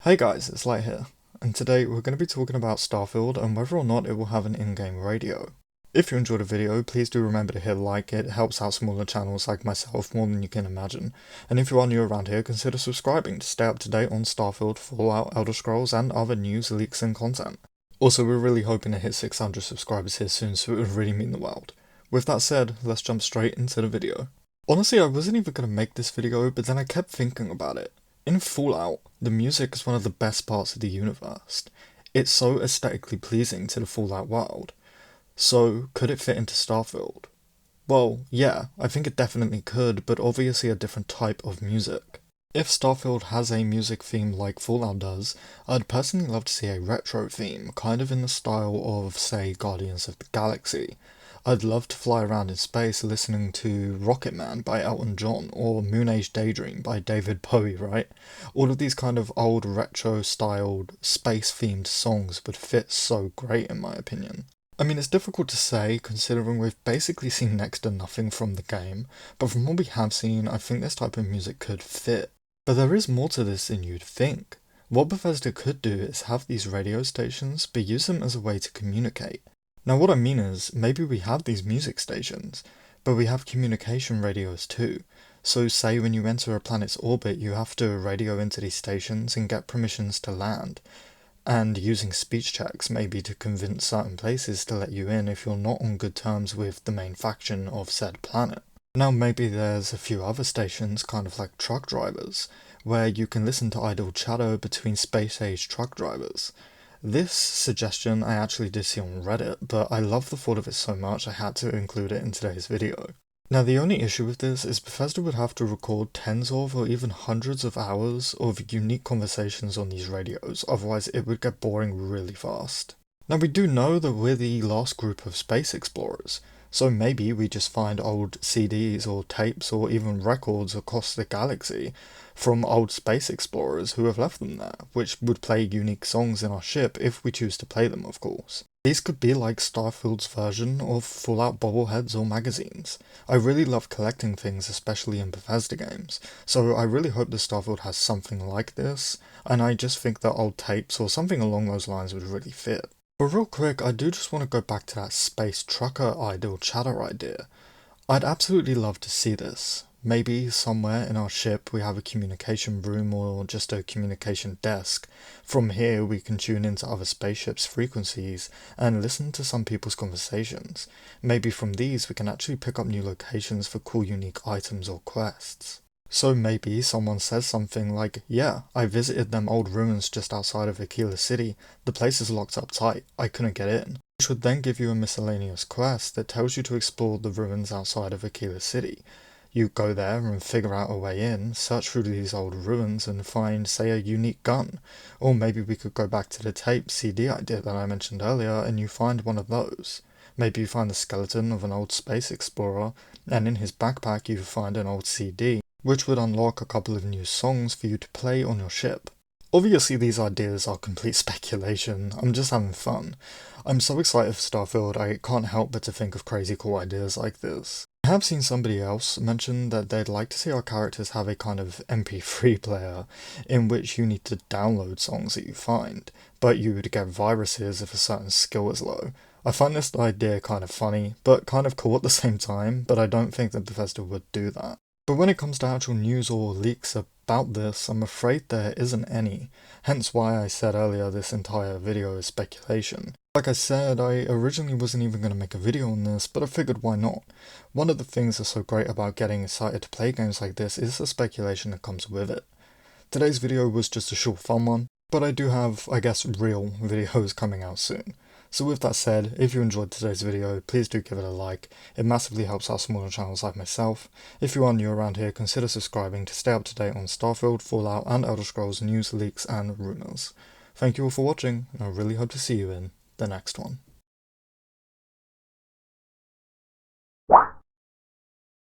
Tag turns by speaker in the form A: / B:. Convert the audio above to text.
A: Hey guys, it's Light here, and today we're going to be talking about Starfield and whether or not it will have an in-game radio. If you enjoyed the video, please do remember to hit like, it helps out smaller channels like myself more than you can imagine, and if you are new around here, consider subscribing to stay up to date on Starfield, Fallout, Elder Scrolls, and other news, leaks, and content. Also, we're really hoping to hit 600 subscribers here soon, so it would really mean the world. With that said, let's jump straight into the video. Honestly, I wasn't even going to make this video, but then I kept thinking about it. In Fallout, the music is one of the best parts of the universe. It's so aesthetically pleasing to the Fallout world. So, could it fit into Starfield? Well, yeah, I think it definitely could, but obviously a different type of music. If Starfield has a music theme like Fallout does, I'd personally love to see a retro theme, kind of in the style of, say, Guardians of the Galaxy. I'd love to fly around in space listening to Rocket Man by Elton John or Moon Age Daydream by David Bowie, right? All of these kind of old retro-styled, space-themed songs would fit so great in my opinion. I mean, it's difficult to say considering we've basically seen next to nothing from the game, but from what we have seen, I think this type of music could fit. But there is more to this than you'd think. What Bethesda could do is have these radio stations, but use them as a way to communicate. Now what I mean is, maybe we have these music stations, but we have communication radios too. So say when you enter a planet's orbit, you have to radio into these stations and get permissions to land. And using speech checks maybe to convince certain places to let you in if you're not on good terms with the main faction of said planet. Now maybe there's a few other stations, kind of like truck drivers, where you can listen to idle chatter between space-age truck drivers. This suggestion I actually did see on Reddit, but I love the thought of it so much I had to include it in today's video. Now the only issue with this is Bethesda would have to record tens of or even hundreds of hours of unique conversations on these radios, otherwise it would get boring really fast. Now we do know that we're the last group of space explorers, so maybe we just find old CDs or tapes or even records across the galaxy from old space explorers who have left them there, which would play unique songs in our ship if we choose to play them, of course. These could be like Starfield's version of Fallout bobbleheads or magazines. I really love collecting things, especially in Bethesda games, so I really hope that Starfield has something like this, and I just think that old tapes or something along those lines would really fit. But real quick, I do just want to go back to that space trucker idle chatter idea. I'd absolutely love to see this. Maybe somewhere in our ship we have a communication room or just a communication desk. From here we can tune into other spaceships' frequencies and listen to some people's conversations. Maybe from these we can actually pick up new locations for cool unique items or quests. So maybe someone says something like, yeah, I visited them old ruins just outside of Aquila City, the place is locked up tight, I couldn't get in. Which would then give you a miscellaneous quest that tells you to explore the ruins outside of Aquila City. You go there and figure out a way in, search through these old ruins and find, say, a unique gun. Or maybe we could go back to the tape CD idea that I mentioned earlier and you find one of those. Maybe you find the skeleton of an old space explorer, and in his backpack you find an old CD, which would unlock a couple of new songs for you to play on your ship. Obviously these ideas are complete speculation, I'm just having fun. I'm so excited for Starfield I can't help but to think of crazy cool ideas like this. I have seen somebody else mention that they'd like to see our characters have a kind of MP3 player in which you need to download songs that you find, but you would get viruses if a certain skill is low. I find this idea kind of funny, but kind of cool at the same time, but I don't think that Bethesda would do that. But when it comes to actual news or leaks about this, I'm afraid there isn't any, hence why I said earlier this entire video is speculation. Like I said, I originally wasn't even going to make a video on this, but I figured why not. One of the things that's so great about getting excited to play games like this is the speculation that comes with it. Today's video was just a short fun one, but I do have, I guess, real videos coming out soon. So with that said, if you enjoyed today's video, please do give it a like, it massively helps out smaller channels like myself. If you are new around here, consider subscribing to stay up to date on Starfield, Fallout and Elder Scrolls news, leaks and rumours. Thank you all for watching, and I really hope to see you in the next one.